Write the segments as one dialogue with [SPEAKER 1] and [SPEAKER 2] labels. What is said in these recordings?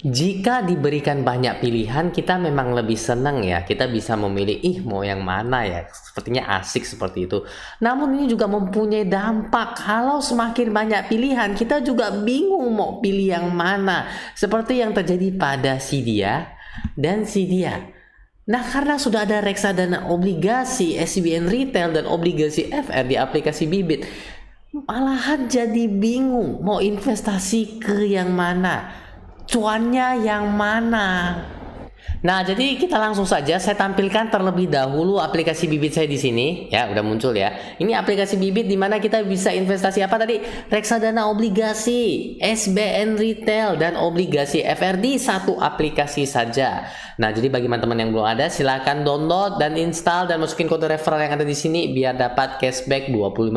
[SPEAKER 1] Jika diberikan banyak pilihan, kita memang lebih senang ya. Kita bisa memilih, mau yang mana ya. Sepertinya asik seperti itu. Namun ini juga mempunyai dampak. Kalau semakin banyak pilihan, kita juga bingung mau pilih yang mana. Seperti yang terjadi pada si dia dan si dia. Nah, karena sudah ada reksadana obligasi, SBN Retail, dan obligasi FR di aplikasi Bibit, malahan jadi bingung mau investasi ke yang mana. Cuannya yang mana? Nah, jadi kita langsung saja saya tampilkan terlebih dahulu aplikasi Bibit saya di sini. Ya, udah muncul ya. Ini aplikasi Bibit di mana kita bisa investasi apa tadi? Reksadana obligasi, SBN Retail, dan obligasi FRD satu aplikasi saja. Nah, jadi bagi teman-teman yang belum ada, silahkan download dan install dan masukin kode referral yang ada di sini biar dapat cashback 25.000.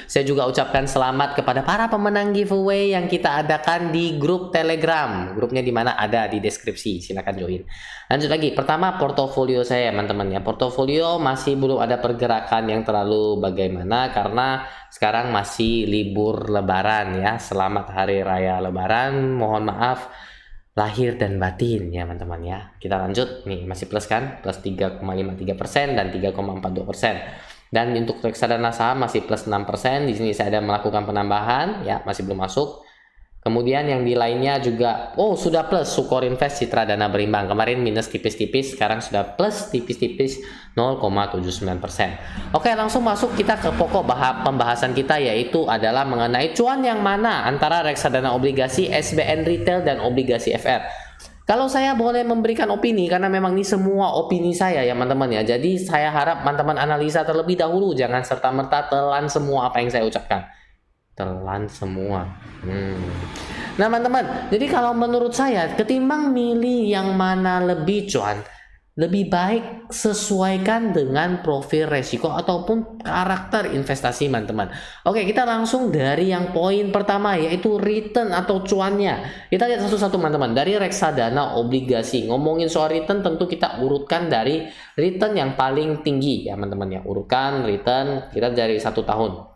[SPEAKER 1] Saya juga ucapkan selamat kepada para pemenang giveaway yang kita adakan di grup Telegram. Grupnya di mana ada di deskripsi. Silahkan join. Lanjut lagi, pertama portofolio saya teman-teman ya. Portofolio masih belum ada pergerakan yang terlalu bagaimana karena sekarang masih libur lebaran ya. Selamat hari raya lebaran, mohon maaf lahir dan batin ya teman-teman ya. Kita lanjut nih, masih plus kan, plus 3,53% dan 3,42%. Dan untuk reksadana saham masih plus 6%. Di sini saya ada melakukan penambahan ya, masih belum masuk. Kemudian yang di lainnya juga, sudah plus Sukor Invest Citra Dana Berimbang. Kemarin minus tipis-tipis, sekarang sudah plus tipis-tipis 0,79%. Oke, langsung masuk kita ke pokok pembahasan kita, yaitu adalah mengenai cuan yang mana antara reksadana obligasi, SBN Retail, dan obligasi FR. Kalau saya boleh memberikan opini, karena memang ini semua opini saya ya teman-teman ya. Jadi saya harap teman-teman analisa terlebih dahulu, jangan serta-merta telan semua apa yang saya ucapkan. Telan semua. Nah teman-teman, jadi kalau menurut saya ketimbang milih yang mana lebih cuan, lebih baik sesuaikan dengan profil resiko ataupun karakter investasi teman-teman. Oke, kita langsung dari yang poin pertama, yaitu return atau cuannya. Kita lihat satu-satu teman-teman. Dari reksadana obligasi, ngomongin soal return tentu kita urutkan dari return yang paling tinggi ya teman-teman ya. Urutkan return kita dari 1 tahun.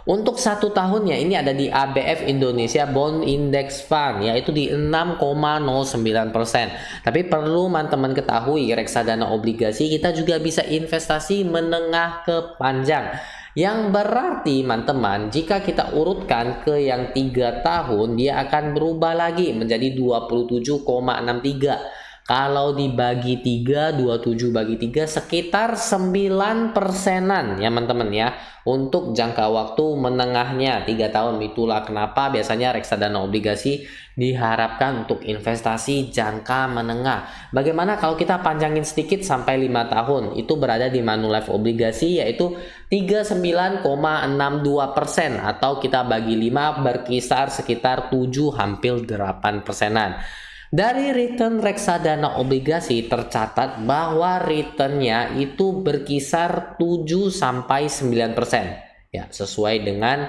[SPEAKER 1] Untuk 1 tahunnya ini ada di ABF Indonesia Bond Index Fund, yaitu di 6,09%. Tapi perlu teman-teman ketahui, reksadana obligasi kita juga bisa investasi menengah ke panjang. Yang berarti teman-teman, jika kita urutkan ke yang 3 tahun, dia akan berubah lagi menjadi 27,63. Kalau dibagi 3, 27 bagi 3 sekitar 9%-an ya teman-teman ya. Untuk jangka waktu menengahnya 3 tahun. Itulah kenapa biasanya reksadana obligasi diharapkan untuk investasi jangka menengah. Bagaimana kalau kita panjangin sedikit sampai 5 tahun? Itu berada di Manulife obligasi, yaitu 39,62%, atau kita bagi 5 berkisar sekitar 7 hampir 8%-an. Dari return reksadana obligasi tercatat bahwa returnnya itu berkisar 7-9% ya, sesuai dengan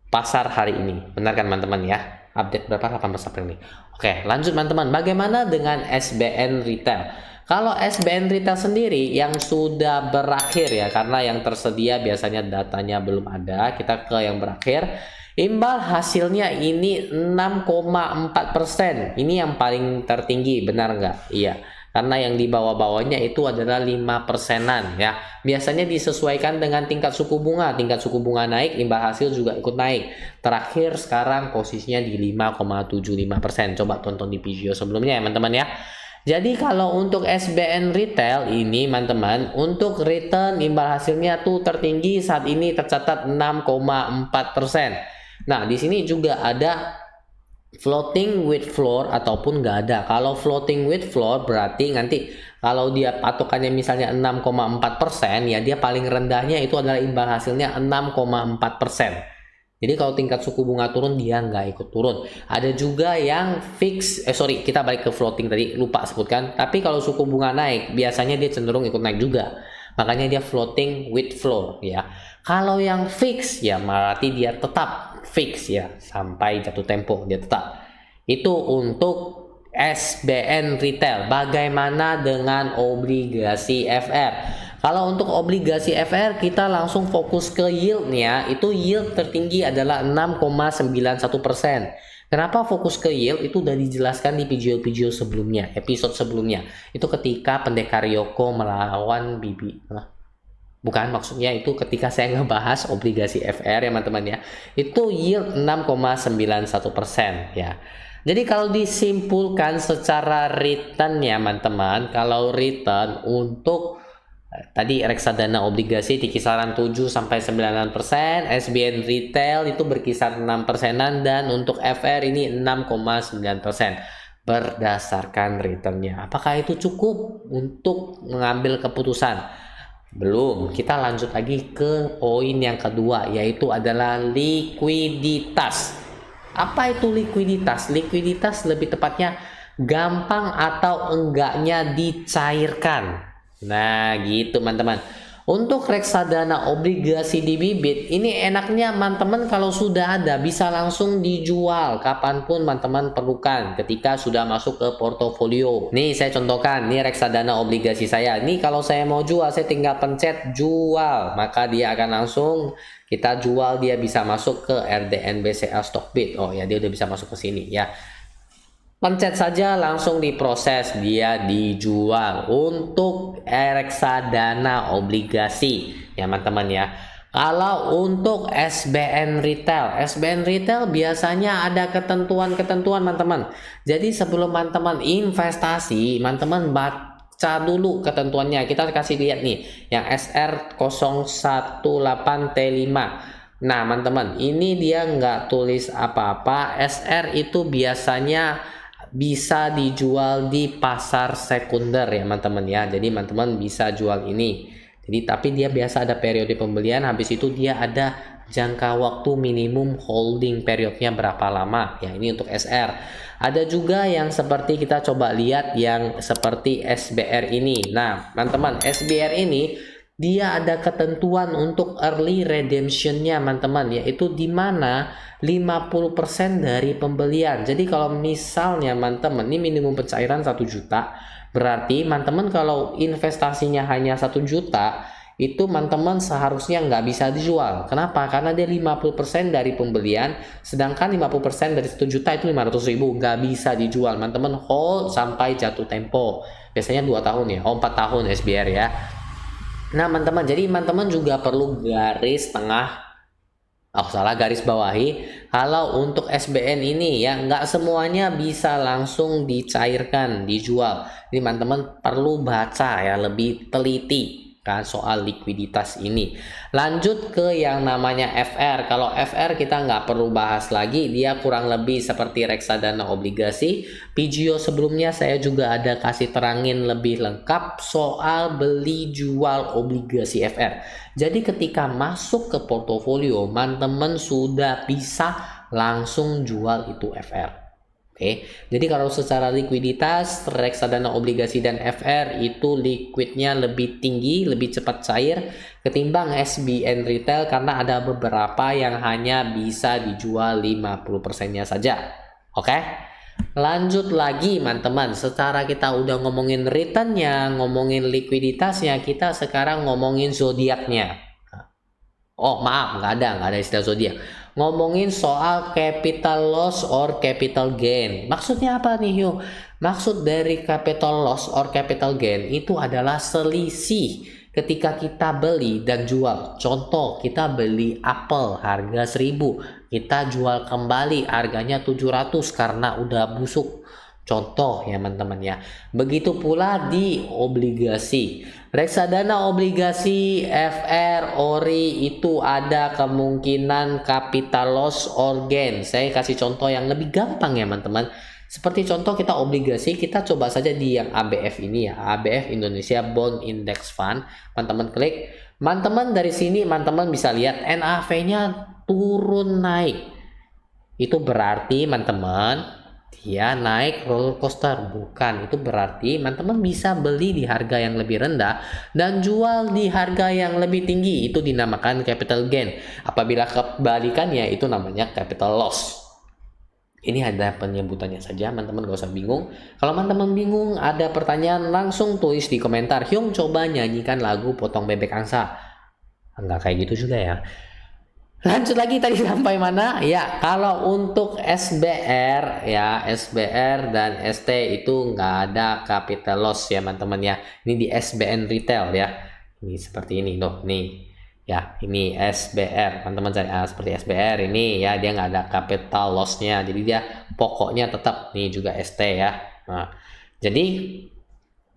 [SPEAKER 1] pasar hari ini. Benar kan teman-teman ya? Update berapa? 18 April ini. Oke, lanjut teman-teman. Bagaimana dengan SBN Retail? Kalau SBN Retail sendiri yang sudah berakhir ya, karena yang tersedia biasanya datanya belum ada, kita ke yang berakhir. Imbal hasilnya ini 6,4%. Ini yang paling tertinggi, benar nggak? Iya, karena yang di bawah-bawahnya itu adalah 5%-an ya. Biasanya disesuaikan dengan tingkat suku bunga. Tingkat suku bunga naik, imbal hasil juga ikut naik. Terakhir sekarang posisinya di 5,75%. Coba tonton di video sebelumnya ya teman-teman ya. Jadi kalau untuk SBN Retail ini teman-teman, untuk return imbal hasilnya tuh tertinggi saat ini tercatat 6,4%. Nah, di sini juga ada floating with floor ataupun nggak ada. Kalau floating with floor berarti nanti kalau dia patokannya misalnya 6,4% ya, dia paling rendahnya itu adalah imbal hasilnya 6,4%. Jadi kalau tingkat suku bunga turun, dia nggak ikut turun. Ada juga yang fix, kita balik ke floating tadi, lupa sebutkan. Tapi kalau suku bunga naik, biasanya dia cenderung ikut naik juga. Makanya dia floating with floor ya. Kalau yang fix ya berarti dia tetap fix ya, sampai jatuh tempo dia tetap. Itu untuk SBN Retail. Bagaimana dengan obligasi FR? Kalau untuk obligasi FR kita langsung fokus ke yieldnya. Itu yield tertinggi adalah 6,91%. Kenapa fokus ke yield? Itu udah dijelaskan di video-video sebelumnya, episode sebelumnya. Itu ketika Pendekar Yoko melawan Bibi. Bukan, maksudnya itu ketika saya ngebahas obligasi FR ya teman-teman ya. Itu yield 6,91% ya. Jadi kalau disimpulkan secara return ya teman-teman, kalau return untuk tadi reksadana obligasi di kisaran 7-9%, SBN retail itu berkisar 6%-an, dan untuk FR ini 6,9% berdasarkan returnnya. Apakah itu cukup untuk mengambil keputusan? Belum. Kita lanjut lagi ke poin yang kedua, yaitu adalah likuiditas. Apa itu likuiditas? Likuiditas lebih tepatnya gampang atau enggaknya dicairkan. Nah gitu teman-teman. Untuk reksadana obligasi di bibit ini enaknya teman-teman kalau sudah ada bisa langsung dijual kapanpun teman-teman perlukan ketika sudah masuk ke portofolio. Nih saya contohkan, nih reksadana obligasi saya. Nih kalau saya mau jual, saya tinggal pencet jual, maka dia akan langsung kita jual, dia bisa masuk ke RDN BCA Stockbit. Oh ya, dia udah bisa masuk ke sini ya. Pencet saja langsung diproses, dia dijual untuk reksadana obligasi ya teman-teman ya. Kalau untuk SBN retail biasanya ada ketentuan-ketentuan teman-teman. Jadi sebelum teman-teman investasi, teman-teman baca dulu ketentuannya. Kita kasih lihat nih yang SR018T5. Nah teman-teman, ini dia nggak tulis apa-apa. SR itu biasanya bisa dijual di pasar sekunder ya teman-teman ya. Jadi teman-teman bisa jual ini. Jadi tapi dia biasa ada periode pembelian, habis itu dia ada jangka waktu minimum holding periodnya berapa lama ya. Ini untuk SR. Ada juga yang seperti kita coba lihat yang seperti SBR ini. Nah teman-teman, SBR ini dia ada ketentuan untuk early redemptionnya teman-teman, yaitu dimana 50% dari pembelian. Jadi kalau misalnya teman-teman ini minimum pencairan 1 juta, berarti teman-teman kalau investasinya hanya 1 juta itu teman-teman seharusnya nggak bisa dijual. Kenapa? Karena dia 50% dari pembelian, sedangkan 50% dari 1 juta itu 500.000, nggak bisa dijual. Teman-teman hold sampai jatuh tempo, biasanya 2 tahun ya, 4 tahun SBR ya. Nah teman-teman, jadi teman-teman juga perlu garis bawahi kalau untuk SBN ini ya, nggak semuanya bisa langsung dicairkan, dijual. Jadi teman-teman perlu baca ya, lebih teliti kan soal likuiditas ini. Lanjut ke yang namanya FR. Kalau FR kita nggak perlu bahas lagi, dia kurang lebih seperti reksadana obligasi. Video sebelumnya saya juga ada kasih terangin lebih lengkap soal beli jual obligasi FR. Jadi ketika masuk ke portofolio, teman-teman sudah bisa langsung jual itu FR. Oke, jadi kalau secara likuiditas, reksadana obligasi dan FR itu liquidnya lebih tinggi, lebih cepat cair ketimbang SBN retail, karena ada beberapa yang hanya bisa dijual 50%-nya saja. Oke, lanjut lagi teman-teman. Secara kita udah ngomongin returnnya, ngomongin likuiditasnya, kita sekarang ngomongin zodiaknya. Oh maaf, nggak ada istilah zodiak. Ngomongin soal capital loss or capital gain. Maksudnya apa nih Hyo? Maksud dari capital loss or capital gain itu adalah selisih ketika kita beli dan jual. Contoh, kita beli apel harga 1.000, kita jual kembali harganya 700 karena udah busuk. Contoh ya teman-teman ya. Begitu pula di obligasi. Reksadana obligasi FR ORI itu ada kemungkinan capital loss or gain. Saya kasih contoh yang lebih gampang ya teman-teman. Seperti contoh kita obligasi, kita coba saja di yang ABF ini ya. ABF Indonesia Bond Index Fund. Teman-teman klik. Teman-teman dari sini teman-teman bisa lihat NAV-nya turun naik. Itu berarti teman-teman dia naik roller coaster. Bukan, itu berarti teman-teman bisa beli di harga yang lebih rendah dan jual di harga yang lebih tinggi. Itu dinamakan capital gain. Apabila kebalikannya itu namanya capital loss. Ini ada penyebutannya saja, teman-teman gak usah bingung. Kalau teman-teman bingung, ada pertanyaan, langsung tulis di komentar. Hyung coba nyanyikan lagu Potong Bebek Angsa. Enggak kayak gitu juga ya. Lanjut lagi tadi sampai mana? Ya, kalau untuk SBR ya, SBR dan ST itu nggak ada capital loss ya teman-teman ya. Ini di SBN retail ya. Ini seperti ini loh, nih. Ya, ini SBR. Teman-teman cari seperti SBR ini ya, dia nggak ada capital loss-nya. Jadi dia pokoknya tetap nih juga ST ya. Nah, jadi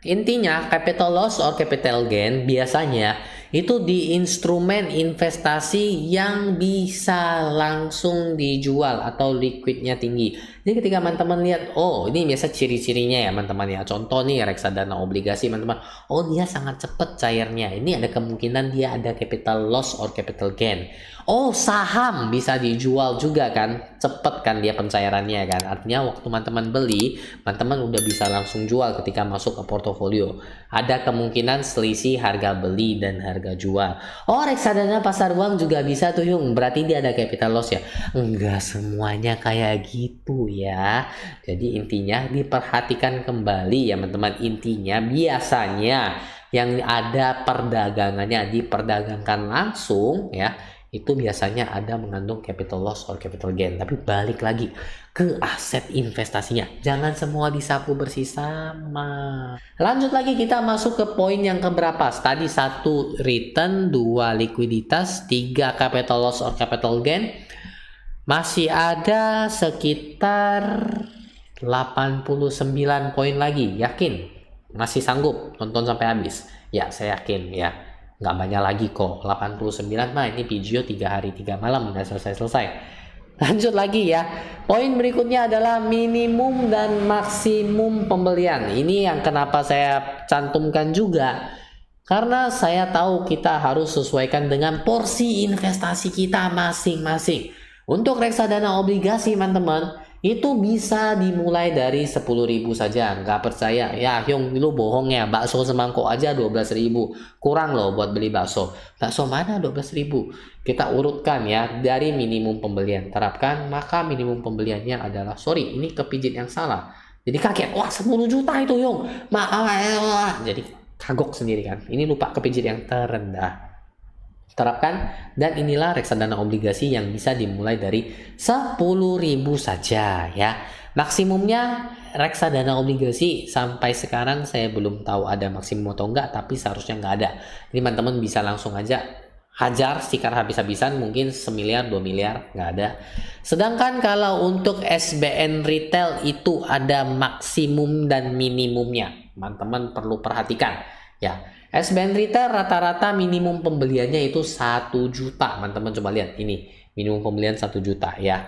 [SPEAKER 1] intinya capital loss or capital gain biasanya itu di instrumen investasi yang bisa langsung dijual atau liquidnya tinggi. Jadi ketika teman-teman lihat, oh ini biasa ciri-cirinya ya teman-teman ya. Contoh nih reksadana obligasi teman-teman, oh dia sangat cepat cairnya. Ini ada kemungkinan dia ada capital loss or capital gain. Oh saham bisa dijual juga kan, cepet kan dia pencairannya kan. Artinya waktu teman-teman beli, teman-teman udah bisa langsung jual ketika masuk ke portofolio. Ada kemungkinan selisih harga beli dan harga jual. Oh reksadana pasar uang juga bisa tuh Yung, berarti dia ada capital loss ya. Enggak semuanya kayak gitu ya. Jadi intinya diperhatikan kembali ya teman-teman. Intinya biasanya yang ada perdagangannya diperdagangkan langsung ya, itu biasanya ada mengandung capital loss or capital gain. Tapi balik lagi ke aset investasinya, jangan semua disapu bersih sama. Lanjut lagi, kita masuk ke poin yang keberapa tadi? 1 return, 2 likuiditas, 3 capital loss or capital gain. Masih ada sekitar 89 poin lagi. Yakin masih sanggup nonton sampai habis? Ya saya yakin ya, nggak banyak lagi kok. 89 mah ini video 3 hari 3 malam udah selesai. Lanjut lagi ya. Poin berikutnya adalah minimum dan maksimum pembelian. Ini yang kenapa saya cantumkan juga, karena saya tahu kita harus sesuaikan dengan porsi investasi kita masing-masing. Untuk reksadana obligasi teman-teman, itu bisa dimulai dari 10.000 saja. Nggak percaya ya Hyung, lu bohong ya, bakso semangkok aja 12.000, kurang loh buat beli bakso. Bakso mana 12.000? Kita urutkan ya dari minimum pembelian. Terapkan, maka minimum pembeliannya adalah, sorry ini kepijit yang salah, jadi kaget, wah 10 juta itu Hyung, jadi kagok sendiri kan, ini lupa kepijit yang terendah. Terapkan, dan inilah reksadana obligasi yang bisa dimulai dari 10.000 saja ya. Maksimumnya reksadana obligasi sampai sekarang saya belum tahu ada maksimum atau enggak, tapi seharusnya enggak ada. Jadi teman-teman bisa langsung aja hajar stiker habis-habisan, mungkin 1 miliar 2 miliar enggak ada. Sedangkan kalau untuk SBN retail itu ada maksimum dan minimumnya, teman-teman perlu perhatikan ya. SBN retail rata-rata minimum pembeliannya itu 1 juta. Teman-teman coba lihat ini, minimum pembelian 1 juta ya.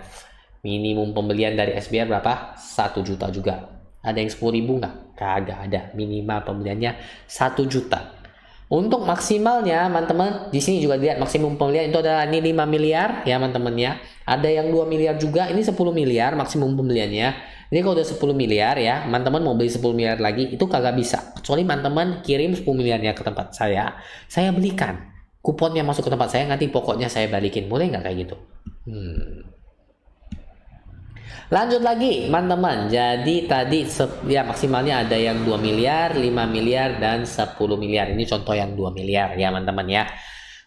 [SPEAKER 1] Minimum pembelian dari SBR berapa? 1 juta juga. Ada yang 10.000 nggak? Kagak ada. Minimal pembeliannya 1 juta. Untuk maksimalnya teman-teman, di sini juga lihat maksimum pembelian itu adalah ini 5 miliar ya teman-teman ya. Ada yang 2 miliar juga, ini 10 miliar maksimum pembeliannya. Jadi kalau udah 10 miliar ya, teman-teman mau beli 10 miliar lagi itu kagak bisa. Kecuali teman-teman kirim 10 miliarnya ke tempat saya belikan. Kuponnya masuk ke tempat saya, nanti pokoknya saya balikin. Boleh nggak kayak gitu? Lanjut lagi teman-teman. Jadi tadi ya maksimalnya ada yang 2 miliar, 5 miliar, dan 10 miliar. Ini contoh yang 2 miliar ya teman-teman ya.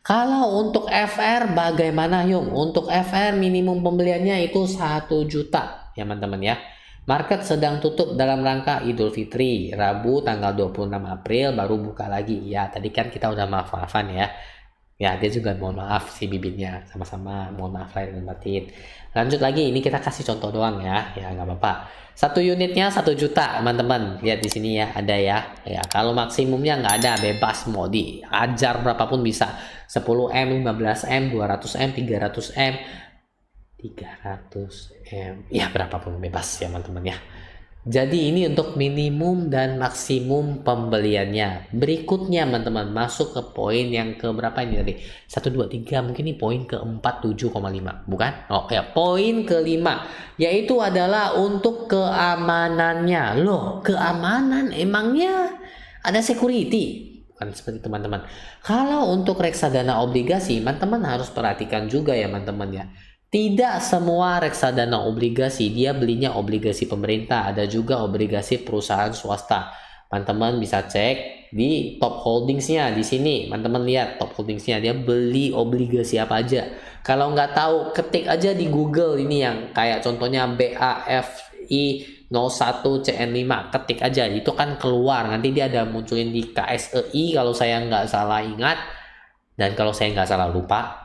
[SPEAKER 1] Kalau untuk FR bagaimana Yung? Untuk FR minimum pembeliannya itu 1 juta ya teman-teman ya. Market sedang tutup dalam rangka Idul Fitri, Rabu tanggal 26 April baru buka lagi. Ya, tadi kan kita udah maaf-maafan ya. Ya, dia juga mohon maaf si bibitnya, sama-sama mohon maaf lahir dan batin. Lanjut lagi, ini kita kasih contoh doang ya. Ya, nggak apa-apa. 1 unitnya 1 juta, teman-teman. Lihat di sini ya, ada ya. Ya, kalau maksimumnya nggak ada, bebas mau diajar berapapun bisa. 10M, 15M, 200M, 300M. 300M ya, berapapun bebas ya teman-teman ya. Jadi ini untuk minimum dan maksimum pembeliannya. Berikutnya teman-teman masuk ke poin yang ke berapa ini tadi? 1 2 3, mungkin ini poin ke-4 7,5 bukan? Oh ya, poin ke-5 yaitu adalah untuk keamanannya. Loh, keamanan emangnya ada security? Bukan seperti teman-teman. Kalau untuk reksadana obligasi, teman-teman harus perhatikan juga ya teman-teman ya. Tidak semua reksadana obligasi dia belinya obligasi pemerintah, ada juga obligasi perusahaan swasta. Teman-teman bisa cek di top holdingsnya di sini. Teman-teman lihat top holdingsnya, dia beli obligasi apa aja. Kalau nggak tahu, ketik aja di Google ini yang kayak contohnya BAFI 01 CN5, ketik aja, itu kan keluar. Nanti dia ada munculin di KSEI kalau saya nggak salah ingat, dan kalau saya nggak salah lupa,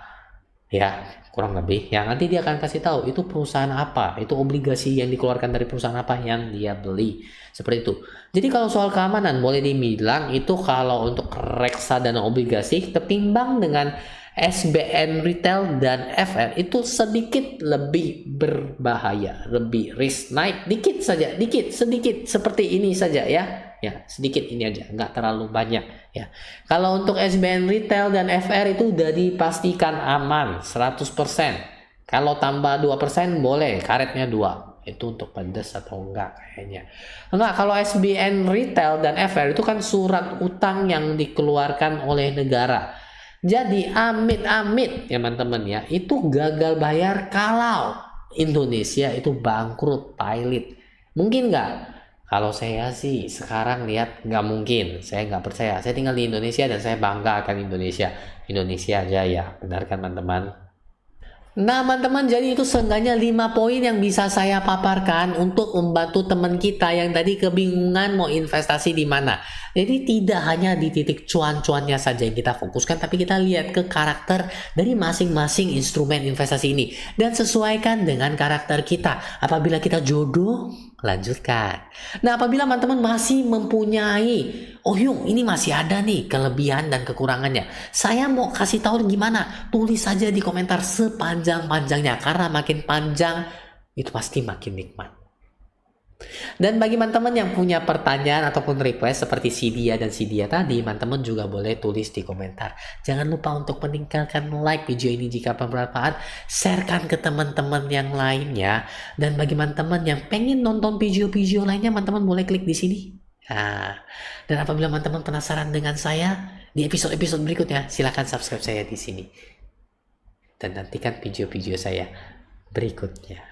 [SPEAKER 1] ya kurang lebih. Ya nanti dia akan kasih tahu itu perusahaan apa, itu obligasi yang dikeluarkan dari perusahaan apa yang dia beli, seperti itu. Jadi kalau soal keamanan boleh dibilang itu kalau untuk reksadana obligasi ketimbang dengan SBN retail dan FR itu sedikit lebih berbahaya, lebih risk naik dikit saja, sedikit seperti ini saja ya. Ya, sedikit ini aja, nggak terlalu banyak ya. Kalau untuk SBN retail dan FR itu udah dipastikan aman 100%. Kalau tambah 2% boleh, karetnya 2. Itu untuk pedes atau enggak kayaknya. Enggak, kalau SBN retail dan FR itu kan surat utang yang dikeluarkan oleh negara. Jadi amit-amit ya teman-teman ya, itu gagal bayar kalau Indonesia itu bangkrut, pailit. Mungkin nggak? Kalau saya sih sekarang lihat nggak mungkin, saya nggak percaya. Saya tinggal di Indonesia dan saya bangga akan Indonesia. Indonesia aja ya, benar kan teman-teman? Nah teman-teman, jadi itu seenggaknya 5 poin yang bisa saya paparkan untuk membantu teman kita yang tadi kebingungan mau investasi di mana. Jadi tidak hanya di titik cuan-cuannya saja yang kita fokuskan, tapi kita lihat ke karakter dari masing-masing instrumen investasi ini dan sesuaikan dengan karakter kita. Apabila kita jodoh, lanjutkan. Nah apabila teman-teman masih mempunyai, oh Yung ini masih ada nih kelebihan dan kekurangannya, saya mau kasih tahu gimana, tulis saja di komentar sepanjang-panjangnya, karena makin panjang itu pasti makin nikmat. Dan bagi teman-teman yang punya pertanyaan ataupun request seperti si dia dan si dia tadi, teman-teman juga boleh tulis di komentar. Jangan lupa untuk meninggalkan like video ini jika bermanfaat, sharekan ke teman-teman yang lainnya. Dan bagi teman-teman yang pengen nonton video-video lainnya, teman-teman boleh klik di sini. Nah, dan apabila teman-teman penasaran dengan saya di episode-episode berikutnya, silahkan subscribe saya di sini. Dan nantikan video-video saya berikutnya.